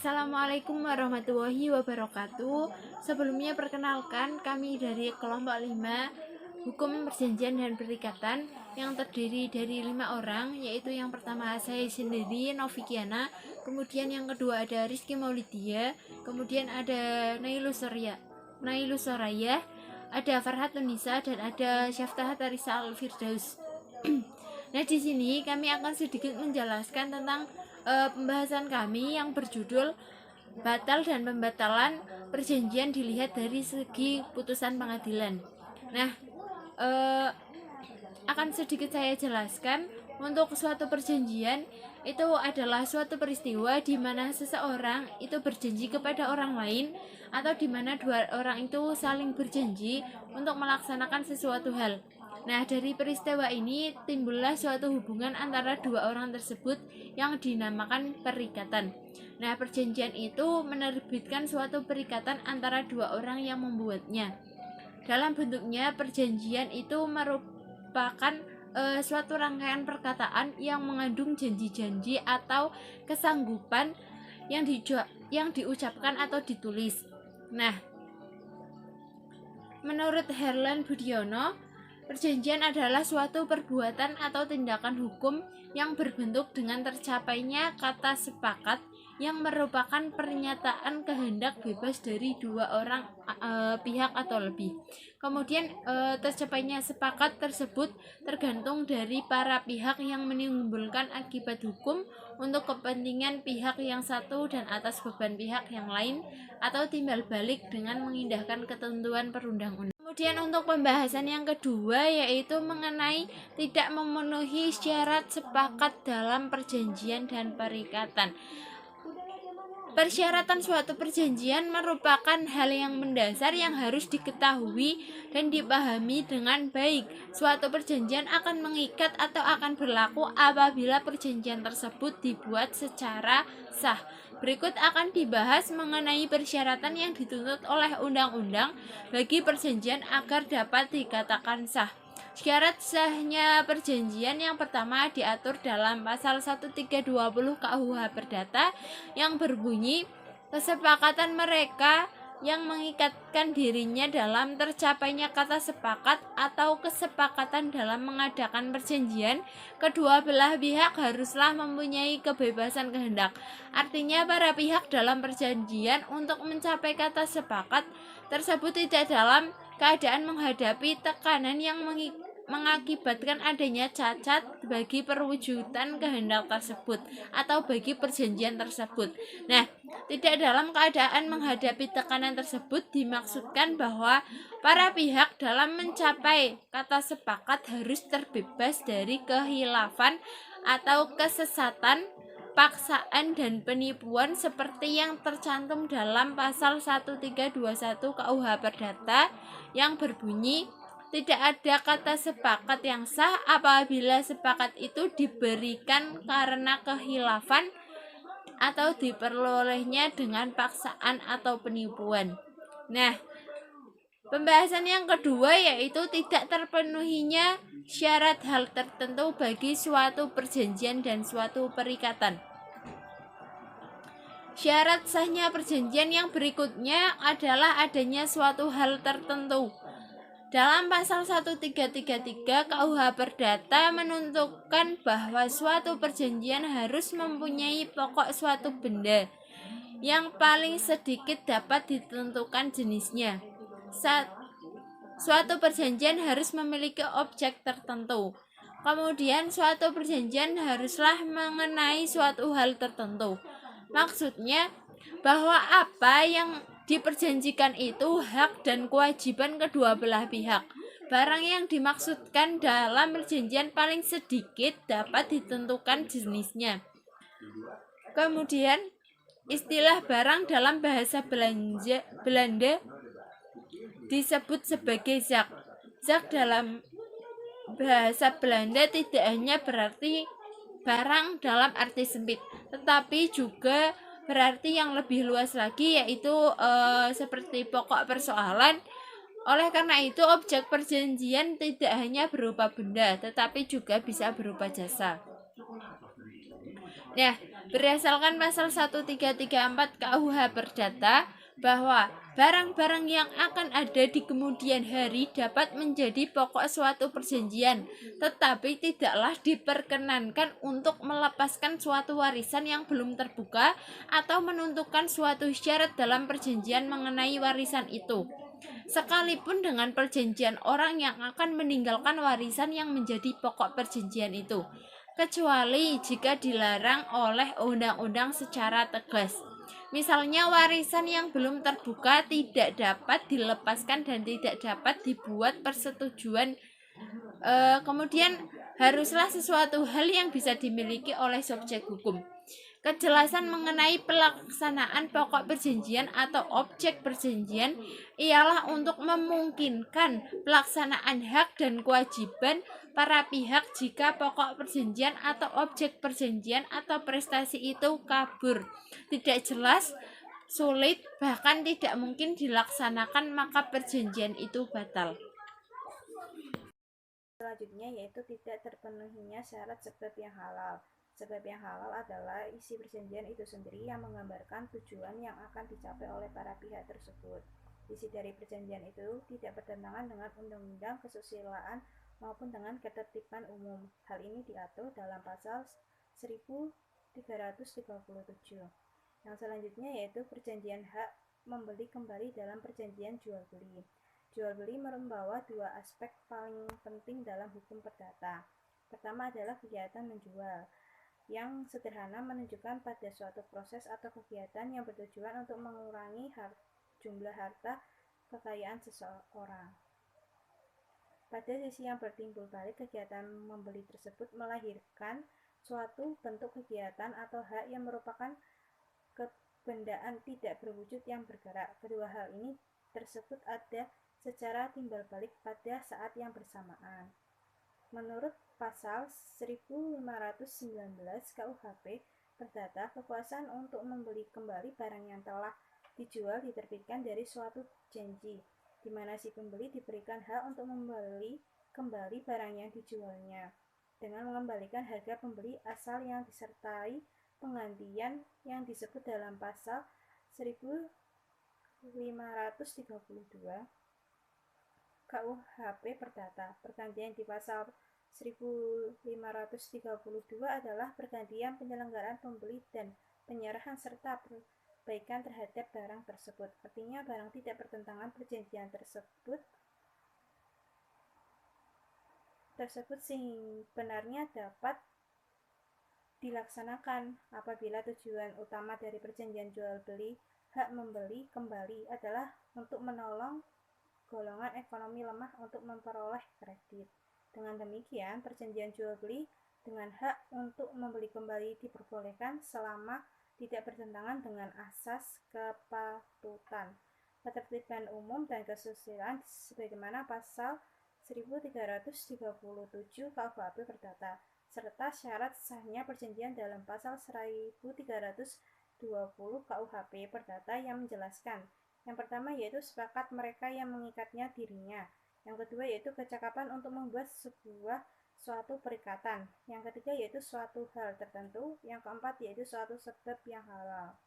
Assalamualaikum warahmatullahi wabarakatuh. Sebelumnya perkenalkan, kami dari kelompok 5 Hukum Perjanjian dan Perikatan yang terdiri dari 5 orang, yaitu yang pertama saya sendiri, Novikiana, kemudian yang kedua ada Rizky Maulidia, kemudian ada Nailus Soraya, ada Farhat Nisa, dan ada Syaftah Tarisa Al-Firdaus. Nah, di sini kami akan sedikit menjelaskan tentang pembahasan kami yang berjudul batal dan pembatalan perjanjian dilihat dari segi putusan pengadilan. Nah, akan sedikit saya jelaskan. Untuk suatu perjanjian itu adalah suatu peristiwa di mana seseorang itu berjanji kepada orang lain, atau di mana dua orang itu saling berjanji untuk melaksanakan sesuatu hal. Nah, dari peristiwa ini timbullah suatu hubungan antara dua orang tersebut yang dinamakan perikatan. Nah, perjanjian itu menerbitkan suatu perikatan antara dua orang yang membuatnya. Dalam bentuknya, perjanjian itu merupakan suatu rangkaian perkataan yang mengandung janji-janji atau kesanggupan yang diucapkan atau ditulis. Nah, menurut Herlan Budiono, perjanjian adalah suatu perbuatan atau tindakan hukum yang berbentuk dengan tercapainya kata sepakat yang merupakan pernyataan kehendak bebas dari dua orang pihak atau lebih. Kemudian tercapainya sepakat tersebut tergantung dari para pihak yang menimbulkan akibat hukum untuk kepentingan pihak yang satu dan atas beban pihak yang lain, atau timbal balik dengan mengindahkan ketentuan perundang-undangan. Kemudian untuk pembahasan yang kedua, yaitu mengenai tidak memenuhi syarat sepakat dalam perjanjian dan perikatan. Persyaratan suatu perjanjian merupakan hal yang mendasar yang harus diketahui dan dipahami dengan baik. Suatu perjanjian akan mengikat atau akan berlaku apabila perjanjian tersebut dibuat secara sah. Berikut akan dibahas mengenai persyaratan yang dituntut oleh undang-undang bagi perjanjian agar dapat dikatakan sah. Syarat sahnya perjanjian yang pertama diatur dalam pasal 1320 KUH Perdata yang berbunyi, kesepakatan mereka yang mengikatkan dirinya dalam tercapainya kata sepakat atau kesepakatan dalam mengadakan perjanjian, kedua belah pihak haruslah mempunyai kebebasan kehendak. Artinya para pihak dalam perjanjian untuk mencapai kata sepakat tersebut tidak dalam keadaan menghadapi tekanan yang mengakibatkan adanya cacat bagi perwujudan kehendak tersebut atau bagi perjanjian tersebut. Nah, tidak dalam keadaan menghadapi tekanan tersebut dimaksudkan bahwa para pihak dalam mencapai kata sepakat harus terbebas dari kehilafan atau kesesatan, paksaan, dan penipuan seperti yang tercantum dalam pasal 1321 KUH Perdata yang berbunyi, tidak ada kata sepakat yang sah apabila sepakat itu diberikan karena kehilafan atau diperolehnya dengan paksaan atau penipuan. Nah, pembahasan yang kedua yaitu tidak terpenuhinya syarat hal tertentu bagi suatu perjanjian dan suatu perikatan. Syarat sahnya perjanjian yang berikutnya adalah adanya suatu hal tertentu. Dalam pasal 1333 KUH Perdata menentukan bahwa suatu perjanjian harus mempunyai pokok suatu benda yang paling sedikit dapat ditentukan jenisnya. Suatu perjanjian harus memiliki objek tertentu. Kemudian suatu perjanjian haruslah mengenai suatu hal tertentu. Maksudnya bahwa apa yang diperjanjikan itu hak dan kewajiban kedua belah pihak. Barang yang dimaksudkan dalam perjanjian paling sedikit dapat ditentukan jenisnya. Kemudian istilah barang dalam bahasa Belanda disebut sebagai zak. Zak dalam bahasa Belanda tidak hanya berarti barang dalam arti sempit, tetapi juga berarti yang lebih luas lagi, yaitu seperti pokok persoalan. Oleh karena itu, objek perjanjian tidak hanya berupa benda, tetapi juga bisa berupa jasa. Nah, Berdasarkan pasal 1334 KUH Perdata bahwa barang-barang yang akan ada di kemudian hari dapat menjadi pokok suatu perjanjian, tetapi tidaklah diperkenankan untuk melepaskan suatu warisan yang belum terbuka atau menentukan suatu syarat dalam perjanjian mengenai warisan itu, sekalipun dengan perjanjian orang yang akan meninggalkan warisan yang menjadi pokok perjanjian itu, kecuali jika dilarang oleh undang-undang secara tegas. Misalnya warisan yang belum terbuka tidak dapat dilepaskan dan tidak dapat dibuat persetujuan. Kemudian haruslah sesuatu hal yang bisa dimiliki oleh subjek hukum. Kejelasan mengenai pelaksanaan pokok perjanjian atau objek perjanjian ialah untuk memungkinkan pelaksanaan hak dan kewajiban para pihak jika pokok perjanjian atau objek perjanjian atau prestasi itu kabur, tidak jelas, sulit, bahkan tidak mungkin dilaksanakan, maka perjanjian itu batal. Selanjutnya yaitu tidak terpenuhinya syarat sebab yang halal. Sebab yang halal adalah isi perjanjian itu sendiri yang menggambarkan tujuan yang akan dicapai oleh para pihak tersebut. Isi dari perjanjian itu tidak bertentangan dengan undang-undang kesusilaan maupun dengan ketertiban umum. Hal ini diatur dalam pasal 1337. Yang selanjutnya yaitu perjanjian hak membeli kembali dalam perjanjian jual beli. Jual beli membawa dua aspek paling penting dalam hukum perdata. Pertama adalah kegiatan menjual, yang sederhana menunjukkan pada suatu proses atau kegiatan yang bertujuan untuk mengurangi jumlah harta kekayaan seseorang. Pada sisi yang bertimbul balik, kegiatan membeli tersebut melahirkan suatu bentuk kegiatan atau hak yang merupakan kebendaan tidak berwujud yang bergerak. Kedua hal ini tersebut ada secara timbal balik pada saat yang bersamaan. Menurut pasal 1519 KUHP Perdata, kekuasaan untuk membeli kembali barang yang telah dijual diterbitkan dari suatu janji, di mana si pembeli diberikan hak untuk membeli kembali barang yang dijualnya dengan mengembalikan harga pembeli asal yang disertai penggantian yang disebut dalam pasal 1532 KUHP Perdata. Pergantian di pasal 1532 adalah pergantian penyelenggaraan pembeli dan penyerahan serta perbaikan terhadap barang tersebut. Artinya barang tidak bertentangan perjanjian tersebut sebenarnya dapat dilaksanakan apabila tujuan utama dari perjanjian jual beli hak membeli kembali adalah untuk menolong golongan ekonomi lemah untuk memperoleh kredit. Dengan demikian, perjanjian jual beli dengan hak untuk membeli kembali diperbolehkan selama tidak bertentangan dengan asas kepatutan, ketertiban umum, dan kesusilaan sebagaimana pasal 1337 KUHP Perdata, serta syarat sahnya perjanjian dalam pasal 1320 KUHP Perdata yang menjelaskan. Yang pertama yaitu sepakat mereka yang mengikatnya dirinya. Yang kedua yaitu kecakapan untuk membuat suatu perikatan. Yang ketiga yaitu suatu hal tertentu. Yang keempat yaitu suatu sebab yang halal.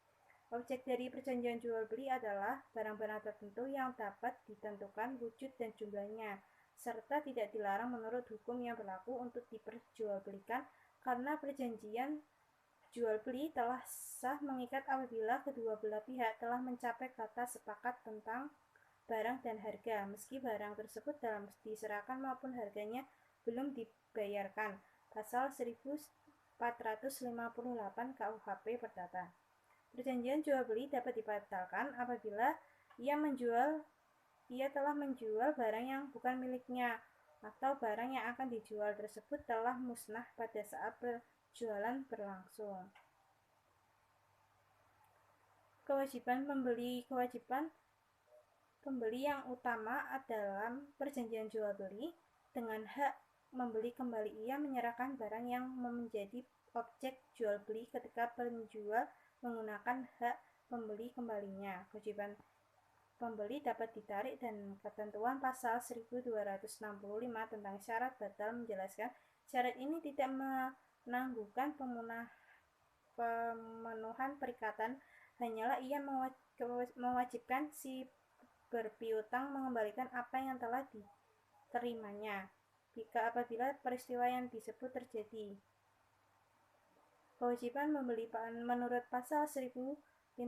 Objek dari perjanjian jual beli adalah barang-barang tertentu yang dapat ditentukan wujud dan jumlahnya, serta tidak dilarang menurut hukum yang berlaku untuk diperjualbelikan, karena perjanjian jual beli telah sah mengikat apabila kedua belah pihak telah mencapai kata sepakat tentang barang dan harga, meski barang tersebut dalam diserahkan maupun harganya belum dibayarkan. Pasal 1458 KUHP Perdata. Perjanjian jual beli dapat dibatalkan apabila ia telah menjual barang yang bukan miliknya, atau barang yang akan dijual tersebut telah musnah pada saat jualan berlangsung. Kewajiban pembeli yang utama dalam perjanjian jual beli dengan hak membeli kembali, ia menyerahkan barang yang menjadi objek jual beli ketika penjual menggunakan hak pembeli kembalinya. Kewajiban pembeli dapat ditarik dan ketentuan pasal 1265 tentang syarat batal menjelaskan syarat ini tidak menangguhkan pemenuhan perikatan hanyalah ia mewajibkan si berpiutang mengembalikan apa yang telah diterimanya apabila peristiwa yang disebut terjadi. Kewajiban membeli menurut pasal 1513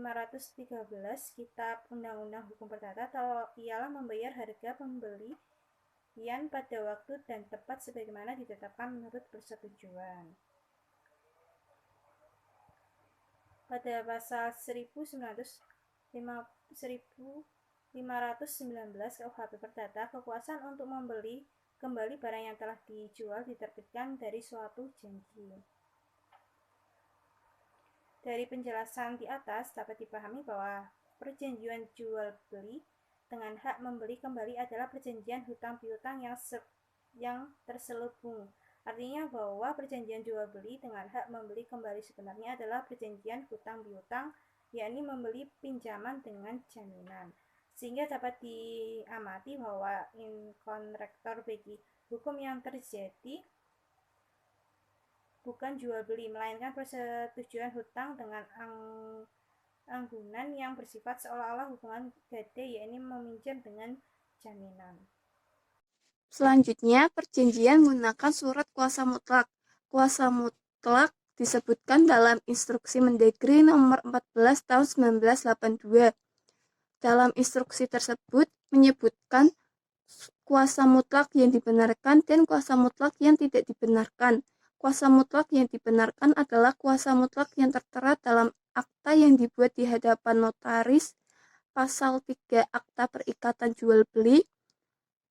Kitab Undang-Undang Hukum Perdata ialah membayar harga pembelian pada waktu dan tempat sebagaimana ditetapkan menurut persetujuan. Pada pasal 1519 KUHP Perdata, kekuasaan untuk membeli kembali barang yang telah dijual diterbitkan dari suatu janji. Dari penjelasan di atas dapat dipahami bahwa perjanjian jual beli dengan hak membeli kembali adalah perjanjian hutang piutang yang terselubung. Artinya bahwa perjanjian jual beli dengan hak membeli kembali sebenarnya adalah perjanjian hutang piutang, yakni membeli pinjaman dengan jaminan. Sehingga dapat diamati bahwa inkontraktor bagi hukum yang terjadi bukan jual beli, melainkan persetujuan hutang dengan anggunan yang bersifat seolah-olah hubungan gade, yakni meminjam dengan jaminan. Selanjutnya, perjanjian menggunakan surat kuasa mutlak. Kuasa mutlak disebutkan dalam Instruksi Mendagri nomor 14 tahun 1982. Dalam instruksi tersebut menyebutkan kuasa mutlak yang dibenarkan dan kuasa mutlak yang tidak dibenarkan. Kuasa mutlak yang dibenarkan adalah kuasa mutlak yang tertera dalam akta yang dibuat di hadapan notaris, pasal 3 Akta Perikatan Jual Beli.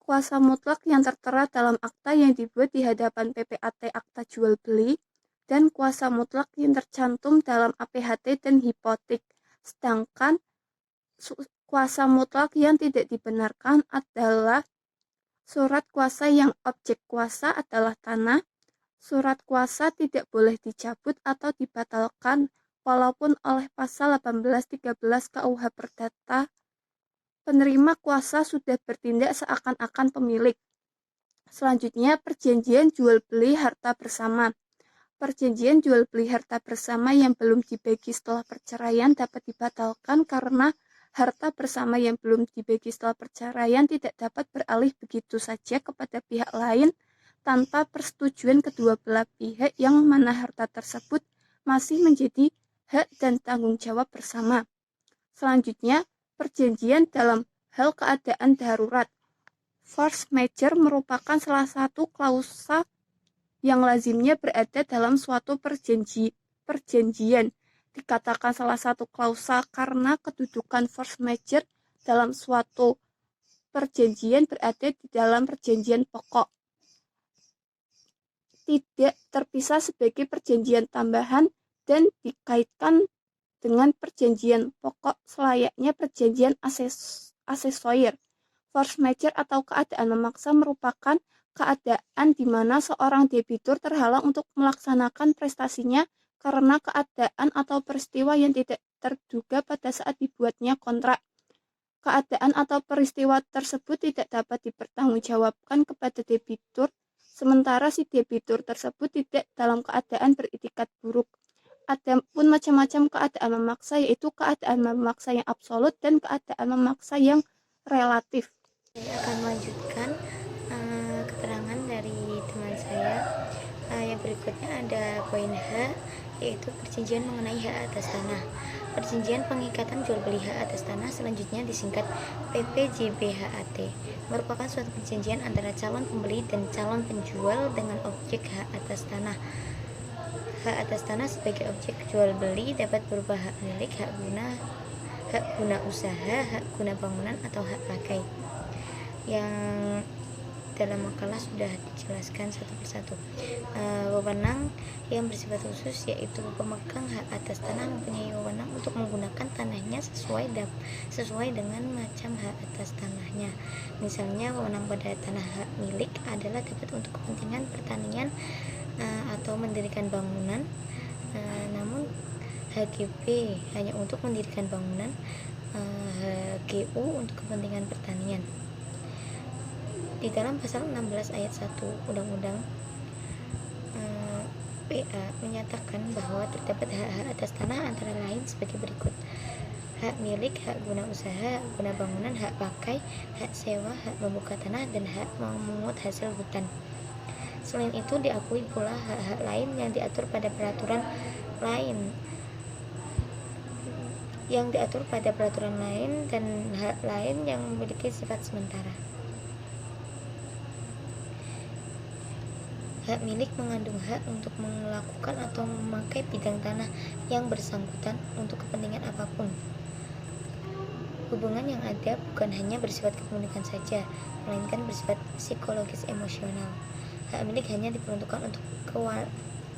Kuasa mutlak yang tertera dalam akta yang dibuat di hadapan PPAT Akta Jual Beli, dan kuasa mutlak yang tercantum dalam APHT dan hipotek. Sedangkan kuasa mutlak yang tidak dibenarkan adalah surat kuasa yang objek kuasa adalah tanah. Surat kuasa tidak boleh dicabut atau dibatalkan walaupun oleh pasal 1813 KUH Perdata penerima kuasa sudah bertindak seakan-akan pemilik. Selanjutnya, perjanjian jual beli harta bersama. Perjanjian jual beli harta bersama yang belum dibagi setelah perceraian dapat dibatalkan karena harta bersama yang belum dibagi setelah perceraian tidak dapat beralih begitu saja kepada pihak lain tanpa persetujuan kedua belah pihak, yang mana harta tersebut masih menjadi hak dan tanggung jawab bersama. Selanjutnya, perjanjian dalam hal keadaan darurat. Force majeure merupakan salah satu klausa yang lazimnya berada dalam suatu perjanjian. Dikatakan salah satu klausa karena kedudukan force majeure dalam suatu perjanjian berada di dalam perjanjian pokok, tidak terpisah sebagai perjanjian tambahan dan dikaitkan dengan perjanjian pokok selayaknya perjanjian asesoir. Force majeure atau keadaan memaksa merupakan keadaan di mana seorang debitur terhalang untuk melaksanakan prestasinya karena keadaan atau peristiwa yang tidak terduga pada saat dibuatnya kontrak. Keadaan atau peristiwa tersebut tidak dapat dipertanggungjawabkan kepada debitur, sementara si debitur tersebut tidak dalam keadaan beritikat buruk. Ada pun macam-macam keadaan memaksa, yaitu keadaan memaksa yang absolut dan keadaan memaksa yang relatif. Saya akan melanjutkan keterangan dari teman saya. Yang berikutnya ada poin H, yaitu perjanjian mengenai hak atas tanah. Perjanjian pengikatan jual beli hak atas tanah, selanjutnya disingkat PPJBHAT, merupakan suatu perjanjian antara calon pembeli dan calon penjual dengan objek hak atas tanah. Hak atas tanah sebagai objek jual beli dapat berupa hak milik, hak guna usaha, hak guna bangunan, atau hak pakai. Yang dalam makalah sudah dijelaskan satu persatu. Wewenang yang bersifat khusus, yaitu pemegang hak atas tanah mempunyai wewenang untuk menggunakan tanahnya sesuai dengan macam hak atas tanahnya. Misalnya, wewenang pada tanah hak milik adalah dapat untuk kepentingan pertanian atau mendirikan bangunan, namun HGB hanya untuk mendirikan bangunan, HGU untuk kepentingan pertanian. Di dalam pasal 16 ayat 1 Undang-Undang PA menyatakan bahwa terdapat hak-hak atas tanah antara lain sebagai berikut: hak milik, hak guna usaha, hak guna bangunan, hak pakai, hak sewa, hak membuka tanah, dan hak memungut hasil hutan. Selain itu, diakui pula hak-hak lain yang diatur pada peraturan lain dan hak lain yang memiliki sifat sementara. Hak milik mengandung hak untuk melakukan atau memakai bidang tanah yang bersangkutan untuk kepentingan apapun. Hubungan yang ada bukan hanya bersifat kepemilikan saja, melainkan bersifat psikologis emosional. Hak milik hanya diperuntukkan untuk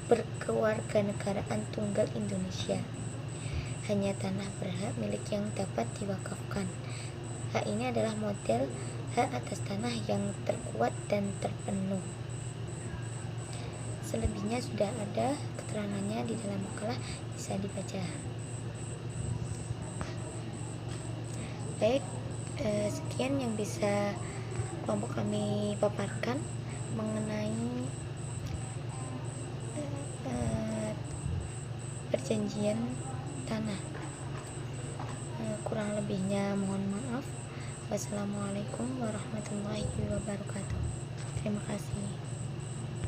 berkewarganegaraan tunggal Indonesia. Hanya tanah berhak milik yang dapat diwakafkan. Hak ini adalah model hak atas tanah yang terkuat dan terpenuh. Selebihnya sudah ada keterangannya di dalam makalah, bisa dibaca. Baik, sekian yang bisa kelompok kami paparkan mengenai perjanjian tanah. Kurang lebihnya mohon maaf. Wassalamualaikum warahmatullahi wabarakatuh. Terima kasih.